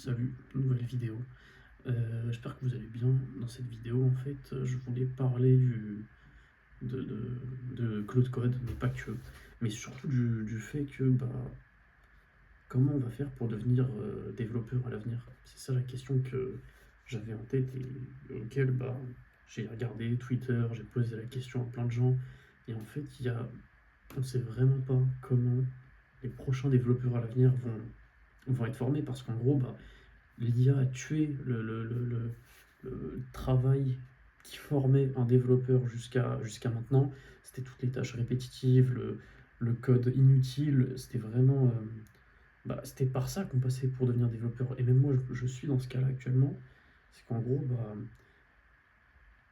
Salut, nouvelle vidéo. J'espère que vous allez bien. Dans cette vidéo, en fait, je voulais parler de Claude Code, mais pas que. Mais surtout du fait que, comment on va faire pour devenir développeur à l'avenir? C'est ça la question que j'avais en tête et auquel j'ai regardé Twitter, j'ai posé la question à plein de gens. Et en fait, on ne sait vraiment pas comment les prochains développeurs à l'avenir vont être formés parce qu'en gros, l'IA a tué le travail qui formait un développeur jusqu'à maintenant. C'était toutes les tâches répétitives, le code inutile. C'était vraiment. C'était par ça qu'on passait pour devenir développeur. Et même moi, je suis dans ce cas-là actuellement. C'est qu'en gros,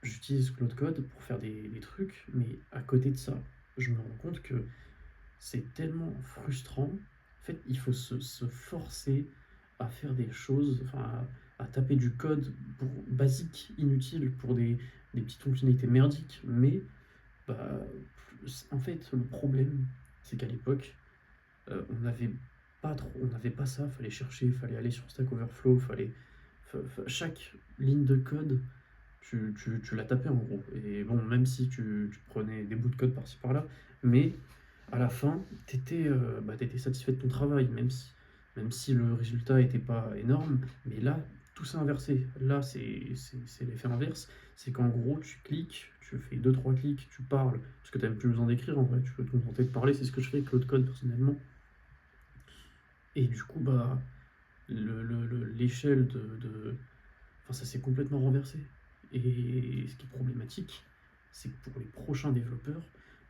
j'utilise Claude Code pour faire des trucs, mais à côté de ça, je me rends compte que c'est tellement frustrant. En fait, il faut se forcer à faire des choses, enfin, à taper du code basique, inutile, pour des petites fonctionnalités merdiques. Mais, bah, en fait, le problème, c'est qu'à l'époque, on n'avait pas ça. Fallait chercher, fallait aller sur Stack Overflow, chaque ligne de code, tu la tapais en gros. Et bon, même si tu prenais des bouts de code par-ci par-là, mais à la fin, t'étais satisfait de ton travail, même si le résultat n'était pas énorme. Mais là, tout s'est inversé. Là, c'est l'effet inverse. C'est qu'en gros, tu cliques, tu fais deux trois clics, tu parles, parce que tu n'as même plus besoin d'écrire en vrai, tu peux te contenter de parler. C'est ce que je fais avec Claude Code personnellement. Et du coup, l'échelle enfin, ça s'est complètement renversé. Et ce qui est problématique, c'est que pour les prochains développeurs,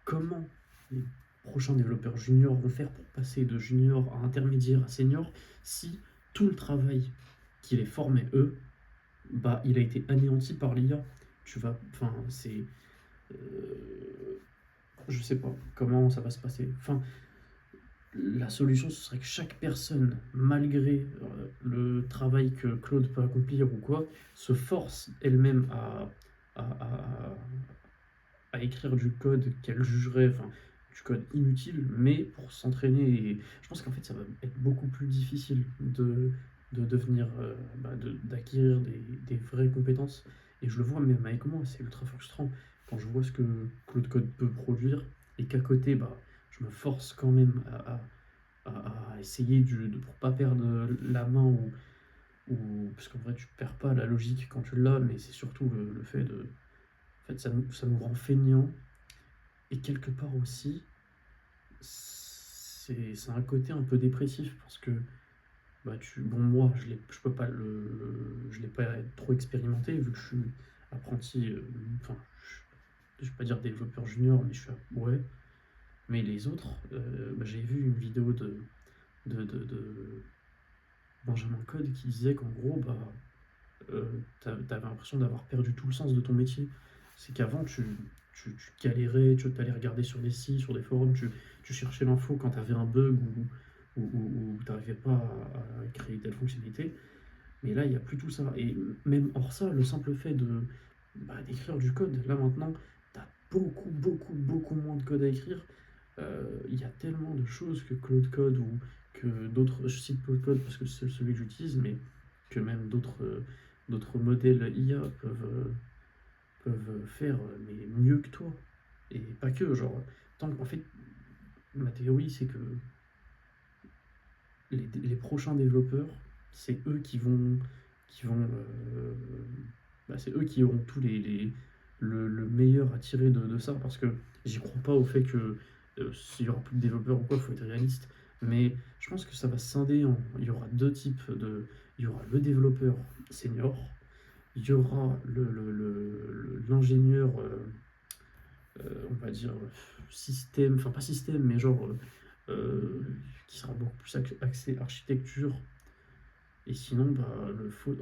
comment les prochains développeurs juniors vont faire pour passer de junior à intermédiaire à senior si tout le travail qui les formait eux, il a été anéanti par l'IA. Enfin, je sais pas comment ça va se passer. Enfin, la solution, ce serait que chaque personne, malgré le travail que Claude peut accomplir ou quoi, se force elle-même à- à écrire du code qu'elle jugerait, enfin, du code inutile, mais pour s'entraîner. Et je pense qu'en fait, ça va être beaucoup plus difficile de devenir, d'acquérir des vraies compétences. Et je le vois même avec moi, c'est ultra frustrant quand je vois ce que Claude Code peut produire et qu'à côté, je me force quand même à essayer pour pas perdre la main parce qu'en vrai tu perds pas la logique quand tu l'as, mais c'est surtout le fait en fait ça nous rend feignants. Et quelque part aussi c'est un côté un peu dépressif parce que bon, moi je peux pas je l'ai pas trop expérimenté vu que je suis apprenti, enfin je vais pas dire développeur junior, mais je suis ouais. Mais les autres, j'ai vu une vidéo de Benjamin Code qui disait qu'en gros, t'avais l'impression d'avoir perdu tout le sens de ton métier. C'est qu'avant, tu galérais, tu allais regarder sur des sites, sur des forums, tu cherchais l'info quand t'avais un bug ou t'arrivais pas à créer telle fonctionnalité. Mais là, il n'y a plus tout ça. Et même hors ça, le simple fait d'écrire du code, là maintenant, t'as beaucoup, beaucoup, beaucoup moins de code à écrire. Il y a tellement de choses que Claude Code ou que d'autres, je cite Claude Code parce que c'est celui que j'utilise, mais que même d'autres modèles IA peuvent faire, mais mieux que toi. Et pas que, genre, en fait, ma théorie, c'est que les prochains développeurs, c'est eux c'est eux qui auront tous le meilleur à tirer de ça, parce que j'y crois pas au fait que s'il y aura plus de développeurs ou quoi, il faut être réaliste. Mais je pense que ça va se scinder il y aura deux types il y aura le développeur senior, il y aura l'ingénieur, on va dire, système, enfin pas système, mais genre, euh, qui sera beaucoup plus axé architecture. Et sinon,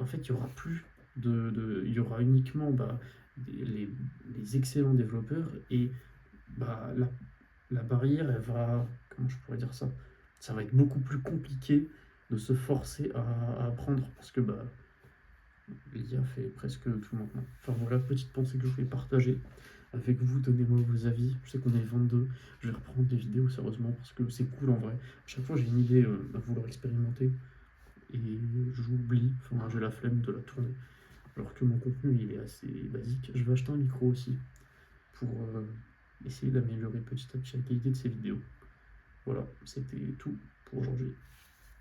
en fait, il y aura plus il y aura uniquement les excellents développeurs et la barrière, elle va, comment je pourrais dire ça? Ça va être beaucoup plus compliqué de se forcer à apprendre parce que l'IA fait presque tout maintenant. Enfin voilà, petite pensée que je voulais partager avec vous. Donnez-moi vos avis. Je sais qu'on est 22. Je vais reprendre des vidéos sérieusement parce que c'est cool en vrai. À chaque fois, j'ai une idée à vouloir expérimenter. et j'oublie, enfin j'ai la flemme de la tourner. Alors que mon contenu il est assez basique. Je vais acheter un micro aussi pour essayer d'améliorer petit à petit la qualité de ces vidéos. Voilà, c'était tout pour aujourd'hui.